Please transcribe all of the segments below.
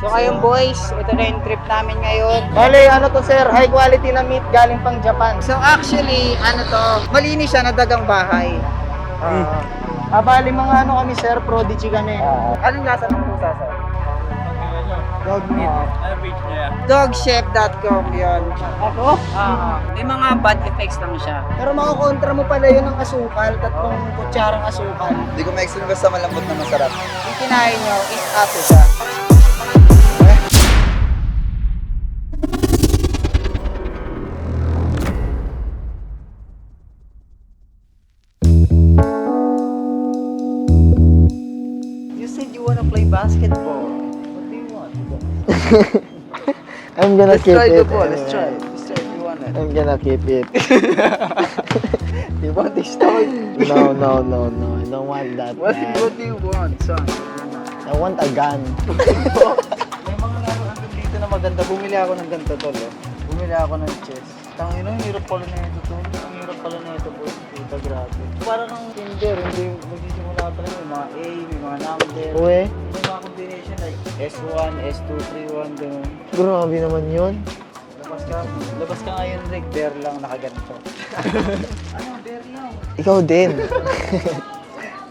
So kayong boys, ito na yung trip namin ngayon. Bale, ano to sir, high quality na meat galing pang Japan. So actually, ano to, malinis siya na dagang bahay. Bale, mga ano kami sir, prodigy kami. Anong lasa ng pusa, sir? Dog meat. Dogchef.com yun. Ako? May mga bad effects lang siya. Pero makakontra mo pala yun ng asukal, 3 kutsarang asukal. Hindi ko ma-explain basta malambot na masarap. Yung kinain nyo is aso siya. You said you wanna play basketball. What do you want? I'm gonna Let's keep try it. the ball. Let's try. Let's try if you want it. I'm gonna keep it. You want this toy? No. I don't want that. What man. do you want, son? I want a gun. May mga laruan dito na maganda. Bumili ako ng ganito, tol. Bumili ako ng chess. Tangina, ang hirap pala na ito, tol. Ang hirap pala na ito, boy. Ito, grabe. Parang ng Tinder, hindi magsisimula pa rin. May mga A, may mga number. Uwe, May mga combination like S1, S2, 3, 1, ganun. grabe naman yun. Labas ka ngayon, Rick. Bear lang, nakaganito. Ano, bear lang? Ikaw din.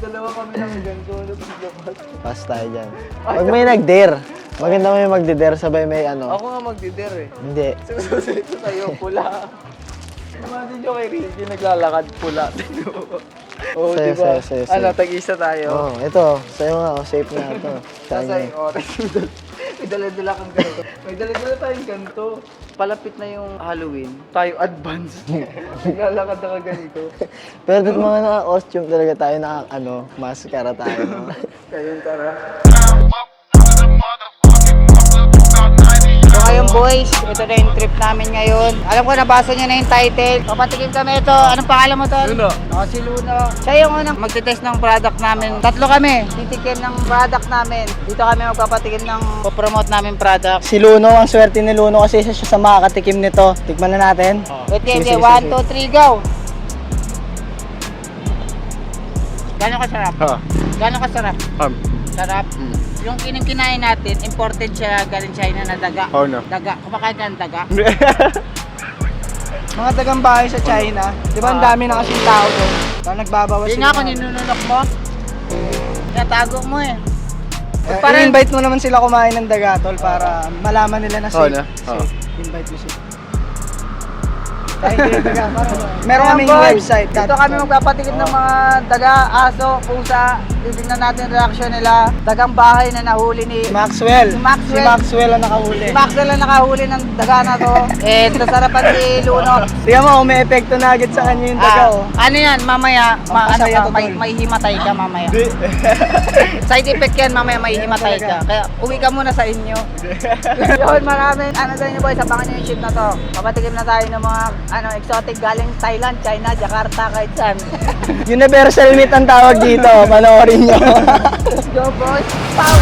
Dalawa kami ng ganito. Labas. Pass tayo dyan. Pag may nag-dare, maganda may magde-dare sabay may ano. Ako nga magdi-dare eh. Hindi. Susunod ko sa'yo, pula. Imagine nyo kay Ricky naglalakad pula. Oo, Sayo, diba? sayo. Ano, tag-isa tayo. Oh, ito. Sa'yo nga. Oh, safe na ito. Sa Nasa inyo. oras. May dala-dala kang ganito. May dala-dala tayong ganito. Palapit na yung Halloween. Tayo advance. Naglalakad na ka ganito. Pero dito mga naka-costume talaga tayo, maskara tayo. Kayong tara. So kayong boys, ito na yung trip namin ngayon. Alam ko nabasa nyo na yung title. Papatikim kami ito. Anong pangalan mo to? Luno. Ako si Luno. Siya yung unang magte-test ng product namin. 3 kami. Titikim ng product namin. Dito kami magpapatikim ng popromote namin product. Si Luno, ang swerte ni Luno kasi isa siya sa makakatikim nito. Tikman na natin. Wait, game, Sige, 1, sige. 2, 3, go! Gano'ng kasarap? Gano'ng kasarap? Sarap. Yung kinain natin, imported siya galing China na daga. Oh, no. Daga. Kumakain ka ng daga? Mga tagang bahay sa China. Di ba ang dami na kasing tao doon? Kaya nagbabawas Hindi nga kung ninununok mo. Tinatago mo eh. Parang invite mo naman sila kumain ng daga, tol, para malaman nila na safe. na. Safe. Invite mo sila. Meron kaming Boy, website. Dito kami magpapatikim ng mga daga, aso, pusa. Titignan natin reaction nila. Dagang bahay na nahuli ni Maxwell. Si Maxwell. Si Maxwell ang nakahuli. Si Maxwell ang nakahuli ng daga na to. Sa sarapan ni Luno. Tingnan mo, may epekto na agad sa kanya yung daga, oh. Ano yan, mamaya, ano Pampasaya ka, to, tol. may himatay ka mamaya. Side effect yan, mamaya may himatay ka. Kaya uwi ka muna sa inyo. Yun, maraming, ano sa inyo boys, abangan nyo yung ship na to. Papatikim na tayo ng mga, exotic galing Thailand, China, Jakarta, kahit saan. Universal meat ang tawag dito. Panoorin nyo. Let's go boys! Pow!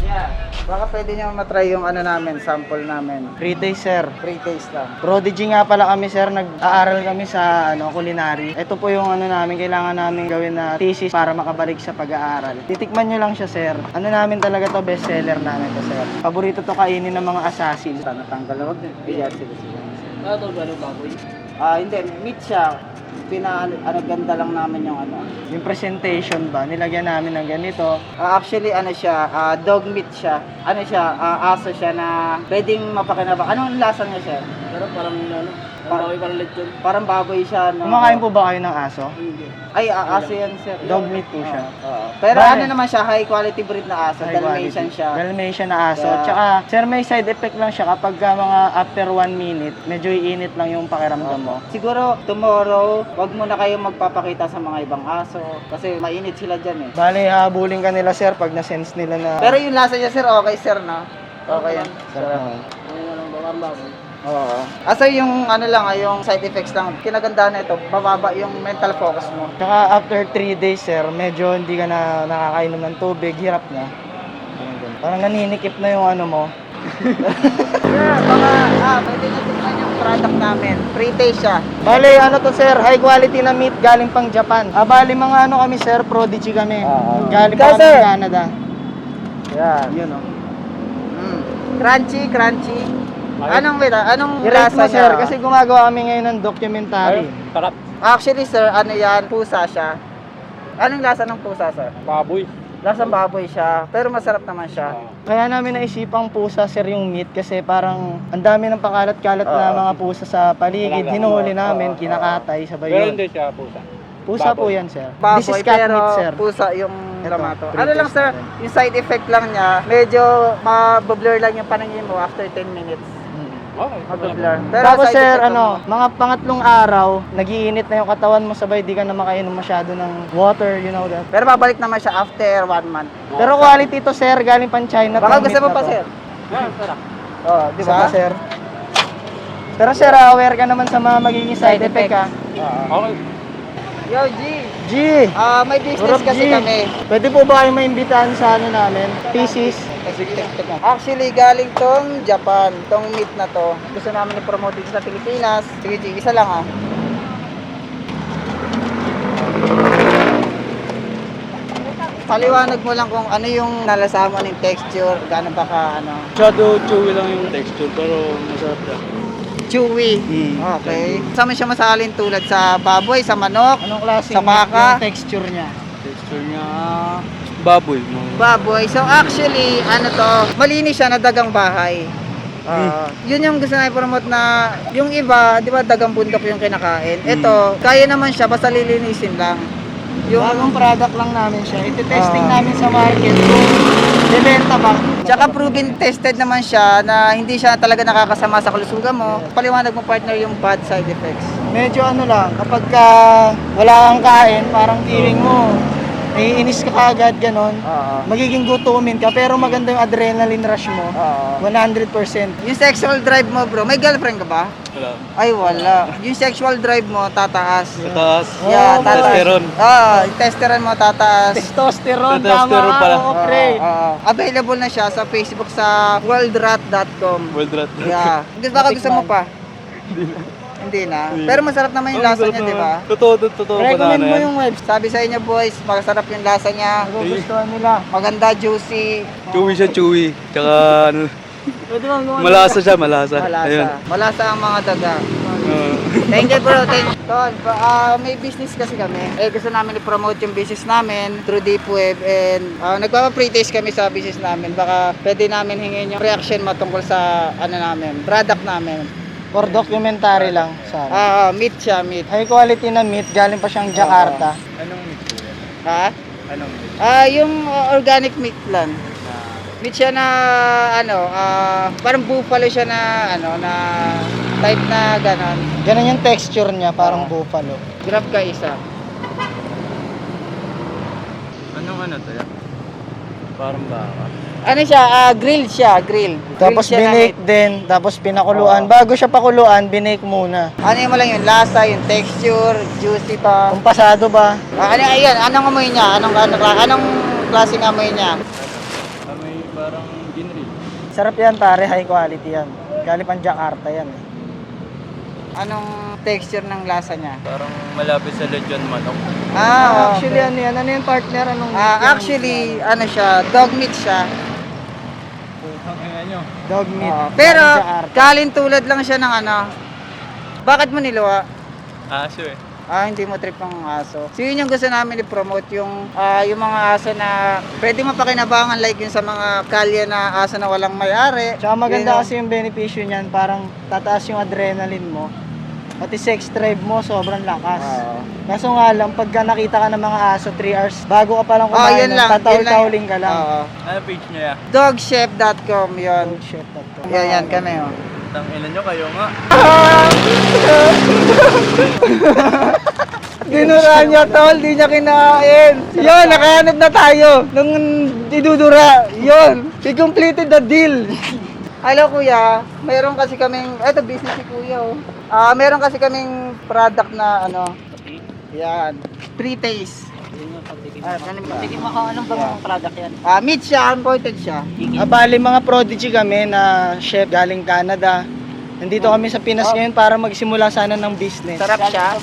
Yeah. Baka pwede nyo matry yung namin, sample namin. 3 days, sir. Free taste lang. Prodigy nga pala kami, sir. Nag-aaral kami sa culinary. Ito po yung namin, kailangan namin gawin na thesis para makabalik sa pag-aaral. Titikman nyo lang siya, sir. Ano namin talaga to, bestseller namin to, sir. Paborito to kainin ng mga assassin. Natanggal ako din. Iya, sila. Ano to, baboy? Hindi, meat siya. Ganda lang namin yung Yung presentation ba, nilagyan namin ng ganito. Actually, siya, dog meat siya. Aso siya na pwedeng mapakinabang. Anong lasa niya siya? Pero parang lechon. Parang baboy siya. No? Kumakain po ba kayo ng aso? Hindi. Ay, aso yan, sir. Dog meat po siya. Pero Bale. naman siya, high quality breed na aso. High Dalmatian quality. siya. Dalmatian na aso. Yeah. Tsaka, sir, may side effect lang siya kapag mga after 1 minute, medyo iinit lang yung pakiramdam mo. Siguro, tomorrow, wag mo na kayo magpapakita sa mga ibang aso. Kasi mainit sila dyan eh. Bale, habulin ka nila, sir, pag na-sense nila na... Pero yung lasa niya, sir, okay, sir, no? Okay yan. Sarap. Oo. Asa yung yung side effects lang. Kinaganda na ito, bababa yung mental focus mo. Tsaka after 3 days, sir, medyo hindi ka na nakakainom ng tubig, hirap na. Parang naninikip na yung mo. Yeah, baka, pwede nyo tingnan yung product namin. Free taste siya. Bale, to, sir, high quality na meat galing pang Japan. Bale, mga kami, sir, prodigy kami. Galing Ikaw, pa kami sir. ng Canada. Yan. Yun o. Crunchy, crunchy. Anong I-rate lasa mo sir, niya? kasi gumagawa kami ngayon ng documentary. Sarap. Actually sir, ano yan, pusa siya. Anong lasa ng pusa sir? Baboy. Lasang baboy siya, pero masarap naman siya. Kaya namin naisipang pusa sir yung meat kasi parang ang dami ng pakalat-kalat na mga pusa sa paligid. Hinuhuli namin, kinakatay, sabay Pero yun. hindi siya pusa. Pusa po yan sir. Baboy, This is cat pero meat sir. pusa yung Ito, lamato. pre-test Ano lang sir, natin. yung side effect lang niya, medyo mablur lang yung paningin mo after 10 minutes. Okay. Mablur. Pero Tapos side sir, effect ano, mga pangatlong araw, nagiinit na yung katawan mo sabay di ka na makainom masyado ng water, you know that. Pero babalik naman siya after 1 month. Pero quality to sir, galing pan China. Baka tong gusto meat mo na pa to. sir. Sarap. Oh, di Isa ba? pa, sir? Pero sir, aware ka naman sa mga magiging side effect ha. Okay. Yo, G. G! May business Sarap, kasi G. kami. Pwede po ba kayo maimbitahan sa ano namin? Thesis? Actually, galing tong Japan, tong meat na to. Gusto namin i-promote dito sa Pilipinas. Sige, G, isa lang ha. Paliwanag mo lang kung ano yung nalasahan mo ng texture, gaano ba ka, ano, Shadow chewy lang yung texture pero masarap siya. chewy. Okay. Saan mo siya masalin tulad sa baboy, sa manok, Anong klase Sa baka? yung texture niya? Texture niya baboy. baboy. So actually, ano to, malinis siya na dagang bahay. Yun yung gusto na i-promote na yung iba, di ba dagang bundok yung kinakain. Ito, kaya naman siya basta lilinisin lang. Bagong product lang namin siya. Iti-testing namin sa market kung bebenta ba. Tsaka proven tested naman siya na hindi siya talaga nakakasama sa kalusugan mo. Paliwanag mo partner yung bad side effects. Medyo ano lang, kapag ka wala kang kain, parang feeling mo, naiinis ka kagad, ganon. Magiging gutumin ka, pero maganda yung adrenaline rush mo. 100%. Yung sexual drive mo bro, may girlfriend ka ba? Wala. Ay wala. Yung sexual drive mo tataas. Taas. Yeah, tataas. Testosterone. Yung testosterone mo tataas. Testosterone, Testosterone tama pala. ka, pre. Available na siya sa Facebook sa worldrat.com. World rat. Yeah. Baka gusto mo pa? Hindi na. Pero masarap naman yung lasa niya, di ba? Totoo Recommend mo yan. yung website. Sabi sa inyo boys, masarap yung lasa niya. Magugustuhan nila. Maganda, juicy, Chewy siya, chewy. Tsaka ano, Pwede bang gumawa? malasa siya, malasa. Ayun. malasa. Malasa ang mga daga. Oo. Thank you bro, thank you. Tol, may business kasi kami. Gusto namin i-promote yung business namin through Deep Web and nagpapa-pre-taste kami sa business namin. Baka pwede namin hingin yung reaction mo tungkol sa ano namin, product namin. For documentary lang sa Meat siya, meat. high quality na meat, galing pa siyang Jakarta. Anong meat po yan? Ha? Anong meat? Yung organic meat lang. Meat siya na parang buffalo siya na na type na ganon. Ganun yung texture niya, parang buffalo. Grab ka isa. Anong ano to yan? Parang baka. Ano siya? Grilled siya, grill. Tapos Grilled siya na binake din, tapos pinakuluan. Bago siya pakuluan, binake muna. Ano mo lang yung lasa, yung texture, juicy pa. Kung pasado ba? Ayan, anong amoy niya? Anong klaseng amoy niya? May parang ginril. Sarap yan pare, high quality yan. Galing pang Jakarta yan. Anong texture ng lasa niya? Parang malapit sa lechon manok. Actually ano yan? Ano yung partner? Anong meat yan? Actually, ano siya, dog meat siya. Ang ina nyo. Dog meat. Pero, Galing Jakarta. kalintulad lang siya ng Bakit mo niluwa? Aso eh. Hindi mo trip ang aso. So yun yung gusto namin i-promote, yung mga aso na pwede mapakinabangan like yun sa mga kalye na aso na walang may-ari. Tsaka maganda Yun kasi yung benepisyo niyan, parang tataas yung adrenaline mo. Pati sex drive mo, sobrang lakas. Kaso nga lang, pagka nakita ka ng mga aso 3 hours, bago ka palang kumain, yun lang, tataw-tawling ka lang. Ano page nyo yan? Dogchef.com yun. Oh, shit, that's Yan kami Tang ina nyo kayo nga. Dinura niya tol, di niya kinain. Yun, nakahanap na tayo ng didudura. Yun, we completed the deal. Hello kuya, meron kasi kaming, eto business si kuya meron kasi kaming product na yan, pre-taste. Tignan mo anong bang product yan? Meat siya, imported siya. Bali mga prodigy kami na chef galing Canada. Nandito kami sa Pinas ngayon para magsimula sana ng business. Sarap siya.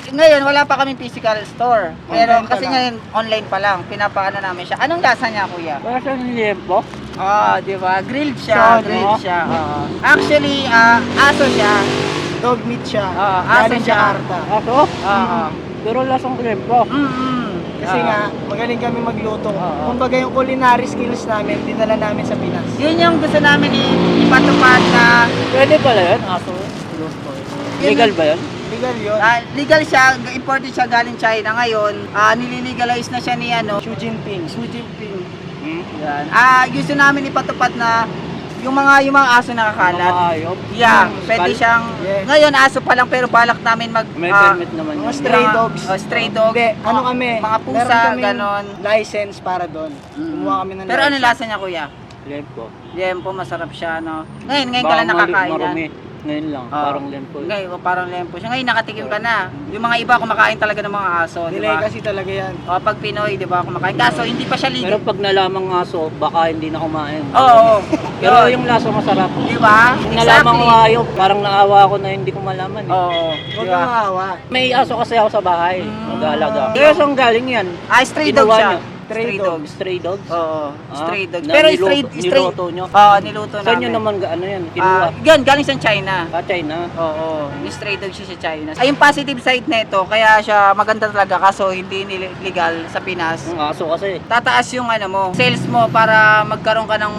Ngayon, wala pa kami physical store. Pero Online pa kasi lang. ngayon, online pa lang. Pinapaano namin siya. Anong lasa niya, kuya? Para sa liempo? Di ba? Grilled siya. So, Grilled siya. Actually, aso siya. Dog meat siya. Aso Galing siya. Jakarta. Aso? Pero lasang liempo. Kasi nga, magaling kami magluto. Kumbaga yung culinary skills namin, dinala namin sa Pinas. Yun yung gusto namin ipatupad na Pwede pala yun, aso. Legal ba yun? Legal yun. legal siya, imported siya galing China ngayon. Nililegalize na siya ni Xi Jinping. Xi Jinping. Yan. Gusto namin ipatupad na yung mga aso nakakalat. Mga hayop? Yeah, pwede siyang Yes. ngayon aso pa lang pero balak namin May permit naman Mga yun. stray mga- dogs. stray dogs. Hindi, ano kami? Mga pusa, meron kaming ganon. license para doon. Kumuha kami ng Pero ano license. lasa niya, kuya? Liempo. Liempo, masarap siya, no? Ngayon ka Baka lang nakakain marumi. Ngayon lang, Oo. parang liempo. Ngayon, parang lempo siya. Ngayon nakatikim ka na. Yung mga iba kumakain talaga ng mga aso, di ba? Delicacy talaga yan. Pag Pinoy, di ba, kumakain. Kaso hindi pa siya Pero legal. pag nalamang aso, baka hindi na kumain. Oo. Pero Yun. yung lasa masarap. Di ba? Kung nalamang hayop, parang naawa ako na hindi ko malaman eh. Oo. Huwag Di kang ba? maawa. May aso kasi ako sa bahay. Mag-aalaga. Mm. Kaya saan galing yan? Stray dog Ginawa siya. niyo? Stray dogs. Stray dogs? Oo. Stray dog. Na Pero niluto nyo? niluto namin. Saan nyo naman ano yan? Kinuha? Galing sa China. China? Oo, yung stray dog siya sa China. Ay, yung positive side nito, kaya siya maganda talaga kaso hindi legal sa Pinas. Yung aso kasi. Tataas yung sales mo para magkaroon ka ng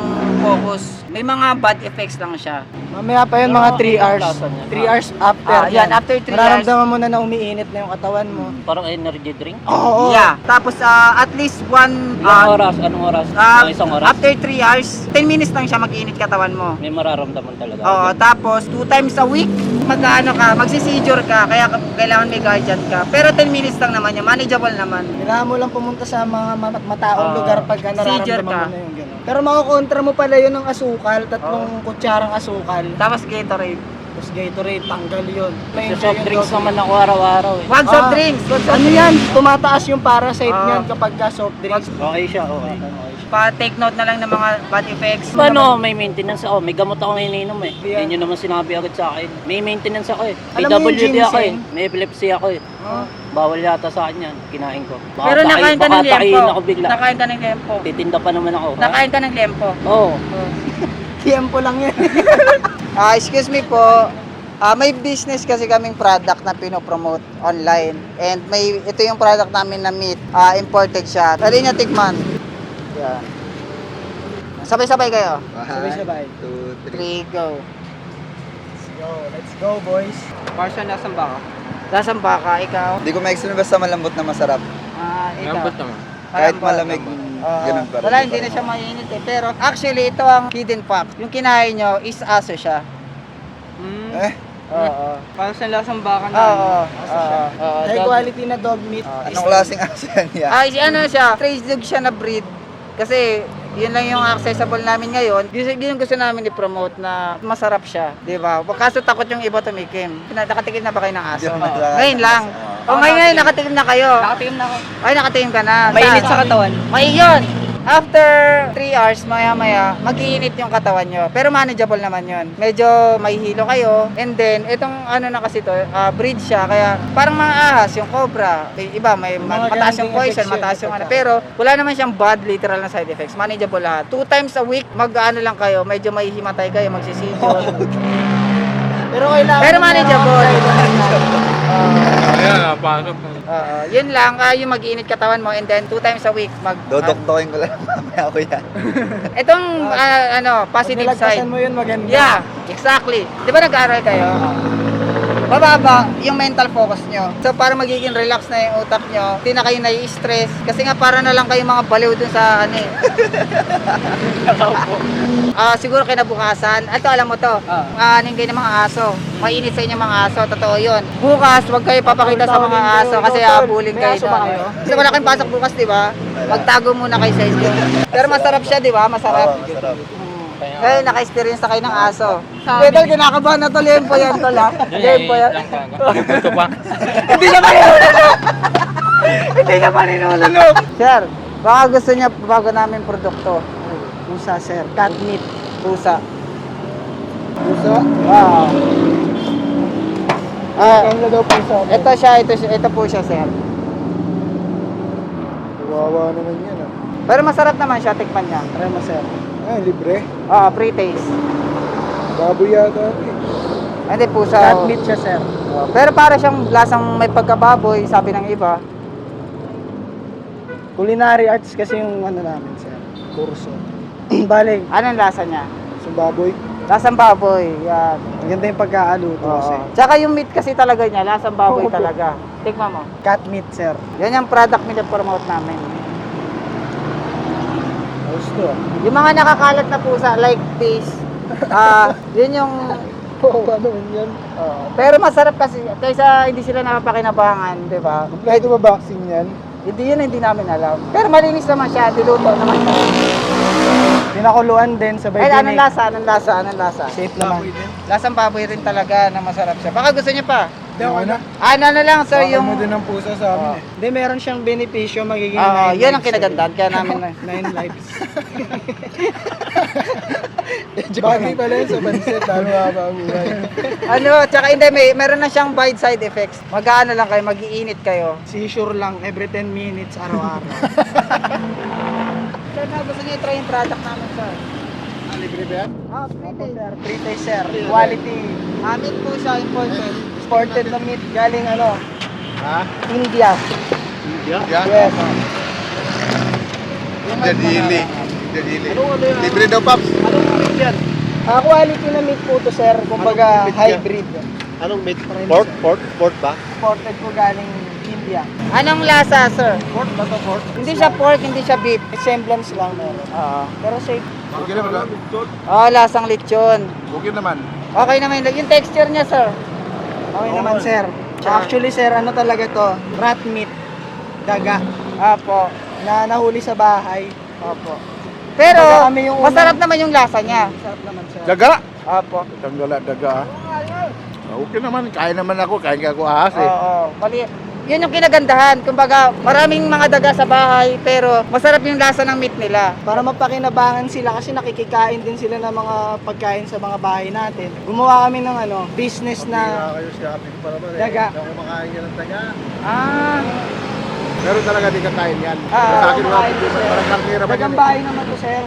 focus. May mga bad effects lang siya. Mamaya pa yun, mga 3 hours. Lasa niya. 3 hours after. Yan, after 3 hours. Mararamdaman mo na na umiinit na yung katawan mo. Parang energy drink? Oo. Yeah. Tapos at least Ilang oras? Anong oras? Mga isang oras? after 3 hours, 10 minutes lang siya mag-init katawan mo. May mararamdaman talaga. Oo, tapos 2 times a week, magsi-seizure ka, kaya kailangan may guardian ka. Pero 10 minutes lang naman yan, manageable naman. Kailangan mo lang pumunta sa mga mataong lugar pagka Seizure nararamdaman ka. mo na yung gano'n. Pero makukontra mo pala yun ng asukal, 3 kutsarang asukal. Tapos Gatorade. Tapos Gatorade, tanggal yun. Sa soft drinks naman ako araw-araw eh. Wag soft drinks. Wag soft Ano drinks. yan? Tumataas yung parasite Ah. niyan kapag ka soft drinks. Okay siya, okay. Pa-take note na lang ng mga bad effects. Paano, may maintenance ako. May gamot ako iniinom eh. Yeah. Hindi nyo naman sinabi agad sa akin. May maintenance ako eh. May Alam mo yung WD ako eh. ginseng? May epilepsy ako eh. Bawal yata sa akin yan. Kinain ko. Baka Pero nakain ka ng baka takihin lempo. ako bigla. Nakain ka ng lempo. Titinda pa naman ako. ha? Nakain ka ng lempo. Oo. Tiempo lang yan. Excuse me po. May business kasi kaming product na pinopromote online. And ito yung product namin na meat. Imported siya. Pwede niya tikman. Yan. Sabay-sabay kayo. Sabay-sabay. 2, 3, go. Let's go boys. Parson, nasan ba ka? Nasaan ba ka? Ikaw? Hindi ko ma-explain basta malambot na masarap. Ikaw. naman. Kahit Malambot. malamig, ganun pa rin. Wala, hindi na siya mainit eh. Pero actually, ito ang hidden fact. Yung kinain nyo is aso siya. Eh, Oo. Parang sa lasang baka na. Oo. High quality na dog meat. anong klaseng aso yan yan? Ay, siya, trace dog siya na breed. Kasi, yun lang yung accessible namin ngayon. Yun yung gusto namin i-promote na masarap siya. Di ba? Kaso takot yung iba tumikim. Nakatikim na ba kayo ng aso? Hindi ako nakakatikim Ngayon ng lang. aso. O ngayon, nakatikim na kayo. Nakatikim na ako. Ay, nakatikim ka na. Mainit Saan? sa katawan. May yun. After 3 hours, maya-maya, mag-iinit yung katawan nyo. Pero manageable naman yun. Medyo may hilo kayo. And then, itong na kasi to, breed siya. Kaya parang mga ahas, yung cobra. Iba, may mataas yung poison, mataas yung Pero wala naman siyang bad literal na side effects. Manageable lahat. 2 times a week, lang kayo. Medyo may himatay kayo, magsisijol. Pero kailangan Pero manageable. Ayan, pasok. Yun lang, yung mag-iinit katawan mo. And then, 2 times a week, Dodok-dokin ko lang mamaya ko yan. Itong positive side. Pag mo yun maganda. Yeah, exactly. Di ba nag-aaral kayo? Mababa yung mental focus nyo. So para magiging relax na yung utak nyo, hindi na kayo nai-stress. Kasi nga para na lang kayo mga baliw dun sa siguro kinabukasan. Ito alam mo to. Aning kayo ng mga aso. Mainit sa inyo mga aso. Totoo yun. Bukas, huwag kayo papakita sa mga aso kasi habulin May kayo aso ba doon. kayo? Kasi wala kayong pasok bukas, di ba? Magtago muna kayo sa inyo. Pero masarap siya, di ba? Masarap. Oo, masarap. Ngayon, naka-experience na kayo ng aso. Pwede, kinakabahan na to. Lempo yan to lang. Lempo yan. Ito pa. Hindi niya maninulunok. Hindi niya maninulunok. Sir, baka gusto niya bago namin produkto. Pusa sir, cat meat. Pusa. Pusa? Wow. Ano daw pusa? Ito po siya, sir. Kawawa naman yan ah. Pero masarap naman siya, tikman niya. Try mo, sir. Libre. Pre-taste. Baboy yata eh. Hindi po Cat sa... meat siya, sir. Pero para siyang lasang may pagkababoy, sabi ng iba. Culinary arts kasi yung ano namin, sir. Kurso. Bale, Anong lasa niya? Sa baboy. Lasang baboy, yan. maganda yung pagkaaluto kasi. Tsaka yung meat kasi talaga niya, lasang baboy Oo. talaga. Tikman mo. Cat meat, sir. Yan yung product promote namin. Ayos to ah. Yung mga nakakalat na pusa like this, yun yung Kawawa naman yan. pero masarap kasi kaysa hindi sila nakapakinabangan, 'di ba? Kahit ba vaccine yan? Hindi namin alam. Pero malinis naman siya, diluto naman siya. Pinakuluan din, sabay Eh, anong dinig. lasa? Anong lasa? Safe naman. Lasang baboy rin talaga na masarap siya. Baka gusto niyo pa. Hindi ako na. Ano na lang, sir, Baka yung... mo din ang pusa sa amin eh. Hindi, meron siyang benepisyo, magiging yun ang kinagandahan, kaya namin na. 9 lives. Bagay pala yun sa banset, lalo haba ang buhay. Tsaka hindi, meron na siyang bite side effects. Mag-ano lang kayo, mag-iinit kayo. Seizure lang every 10 minutes, araw-araw. Sir, gusto niyo i-try yung product namin, sir? Libre ba yan? Pre-taste. Pre-taste, sir. Quality. Meat po siya, imported. Exported na meat galing ano, Ha? India. Yan? Yes. Dadili. Dadili. Libre daw, Paps. Quality na meat po to, sir. Kumbaga, Anong meat yan? hybrid. Anong meat? Pork? Pork ba? Exported po galing India. Anong lasa, sir? Pork ba to pork? Hindi siya pork, hindi siya beef. Semblance lang meron. Pero safe. Okay naman ba? Lasang lechon. Okay naman. Okay naman yung texture niya, sir. Okay naman, sir. Actually, sir, ano talaga to? Rat meat. Daga. Apo. Na nahuli sa bahay. Opo. Pero, Kumbaga kami yung masarap naman yung lasa niya. Sarap naman, sir. Daga? Apo. Tanggala, daga. Okay naman, kain naman ako, kain ka ako ahas eh. Oo. Mali. Yun yung kinagandahan. Kumbaga, maraming mga daga sa bahay, pero masarap yung lasa ng meat nila. Para mapakinabangan sila kasi nakikikain din sila ng mga pagkain sa mga bahay natin. Gumawa kami ng business na kayo si Happy pa naman Daga. Hindi ako makain yan ng daga. Ah. Pero talaga di ka kain yan. Ah, Sa akin mga kumakain ko, sir. parang karnira ba dagang yan bahay naman to, sir.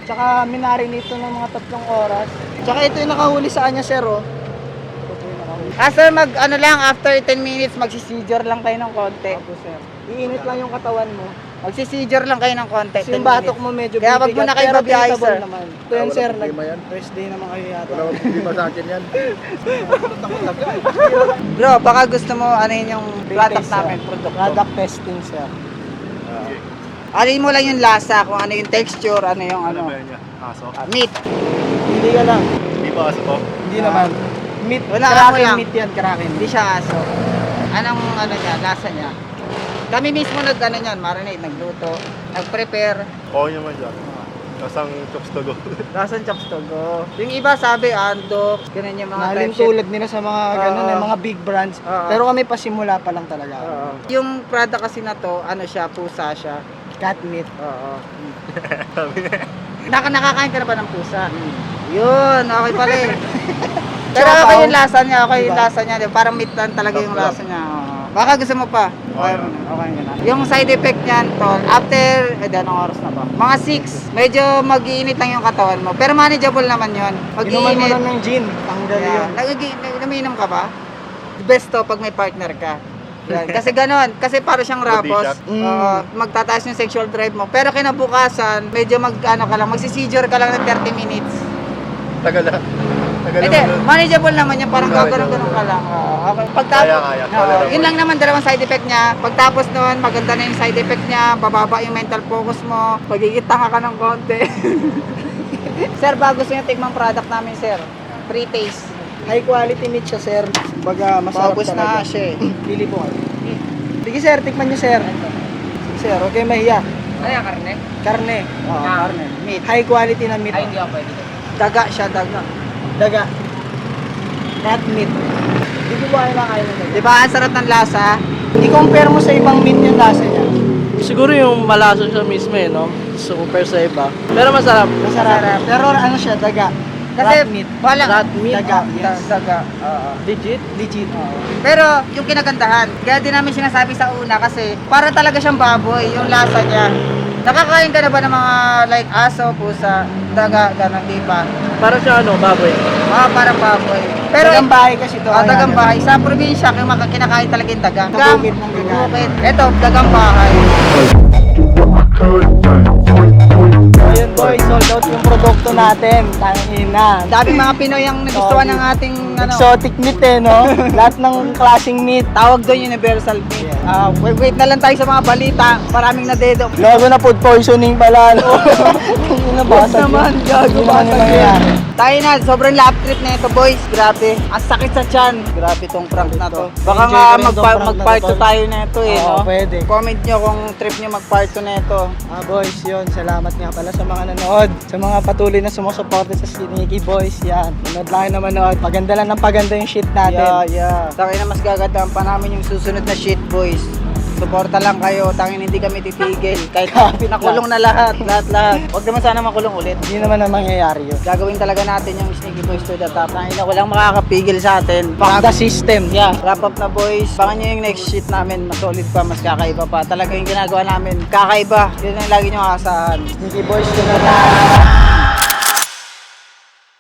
Tsaka minarinate to ng mga 3 oras. Tsaka ito yung nakahuli sa kanya, sir, oh. Ito yung nakahuli. Sir, ano lang, after 10 minutes, magsisijor lang kayo ng konti. Ako, sir. Iinit lang yung katawan mo. Magsisijor lang kayo ng konti. Kasi 10 yung batok minutes. mo medyo Kaya wag mo na kayo pero babiyahe, drinkable sir. naman. Ito Ah, yan, wala sir. problema yan. First day naman kayo yata. Wala akong problema sa akin yan. Bro, baka gusto mo ano yun yung product Pre-taste, sir. namin, produkto. Product testing, sir. Alin mo lang yung lasa, kung ano yung texture, ano yung ano. yan? Aso? Meat. Hindi ka lang. Hindi ba aso to? Hindi naman. Meat. Wala, Kraken ano lang. meat yan, kraken. Hindi siya aso. Anong ano niya, lasa niya? Kami mismo nag-ano niyan, marinate, nagluto, nag-prepare. Oo naman dyan. Kasang chops to go. Lasang chops to go. Yung iba sabi, andok, ganun yung mga Naling type shit. tulad nila sa mga ganun, Oo. mga big brands. Oo. Pero kami pasimula pa lang talaga. Oo. Yung product kasi na to, ano siya, pusa siya. Cat meat. Oo. Nakakain ka na ba ng pusa? Yun, okay pala eh. Pero Tsaka okay pao. yung lasa niya, okay yung Diba? lasa niya. Diba? Parang meat lang talaga yung lasa niya. Oo. Baka gusto mo pa. Okay, okay na. Yung side effect niyan, tol, after, anong oras na ba? Mga 6. Medyo mag-iinit lang yung katawan mo. Pero manageable naman yun. Inuman mo Mag-iinit. lang ng gin. Tanggal yun. Umiinom ka ba? Best to pag may partner ka. Yan. Kasi ganon. Kasi para siyang rapos. shot. Oo, magtataas yung sexual drive mo. Pero kinabukasan, medyo magsisijor ka lang ng 30 minutes. Tagal na. Tagal Hindi, manageable naman yan. Parang gagano'n-ganon ka lang. Okay. Pagtapos, Kaya. yun lang naman dalawang side effect niya. Pagtapos nun, maganda na yung side effect niya. Bababa yung mental focus mo. Pagigitang ka ng konti. Sir, bago sa yung tikmang product namin, sir. Pre-taste. High quality meat siya, sir. Baga masarap Paubos talaga. na siya eh. Pili po kayo. Sige, sir. Tikman niyo, sir. Sige, sir. Huwag kayo mahiya. Ano yung karne? Karne. Oo, Ah. karne. Meat. High quality na meat. ako pwede. Daga siya, daga. Daga. Rat meat. Hindi ko ba kailangan ng daga? Di ba, ang sarap ng lasa? I-compare mo sa ibang meat yung lasa niya. Siguro yung malason siya mismo eh, no? So compare sa iba. Pero masarap. Masarap. Pero ano siya, daga. Kasi rat meat. wala. Rat meat. Daga. Yes. Daga. Oo. Legit? Legit. Pero yung kinagandahan, kaya din namin sinasabi sa una kasi para talaga siyang baboy, yung lasa niya. Nakakain ka na ba ng mga like aso, pusa, daga, ganang di ba? Para siya baboy. Parang baboy. Pero Dagang bahay kasi to. dagang bahay. Sa probinsya, kinakain talaga yung daga. Sa bukid ng daga. Bukid. Ito, dagang bahay. Ayun boy, sold out yung produkto natin. Tangina. Daming mga Pinoy ang nagustuhan ng ating Exotic meat no? Lahat ng klaseng meat. tawag doon universal meat. Wait na lang tayo sa mga balita. Maraming nadedo. Gago na food poisoning pala. No? Yung nabasag naman, yun. gago, Yun naman basag yung mangyayari. Tayo na, sobrang lap trip na ito boys. Grabe. Ang sakit sa tiyan. Grabe tong prank na to. Baka Enjoy nga ko rin tong prank na mag-part to, 2 tayo na ito Oo, pwede. Comment nyo kung trip nyo mag-part 2 na ito. Boys, yun. Salamat nga pala sa mga nanood. Sa mga patuloy na sumusuporta sa Sneaky Boys. Yan. Nanood lang kayo na manood. Paganda lang ng paganda yung shit natin. Yeah. Tangin na mas gagandaan pa namin yung susunod na shit boys. Suporta lang kayo, tangin hindi kami titigil. Kahit nakulong na lahat. Huwag naman sana makulong ulit. Hindi naman na mangyayari yun. Gagawin talaga natin yung Sneaky Boys to the top. Tangin na walang makakapigil sa atin. Fuck the system. Yeah, wrap up na boys. Baka nyo yung next shit namin, mas solid pa, mas kakaiba pa. Talaga yung ginagawa namin, kakaiba. Yun ang lagi nyo kakasahan. Sneaky Boys, yun na.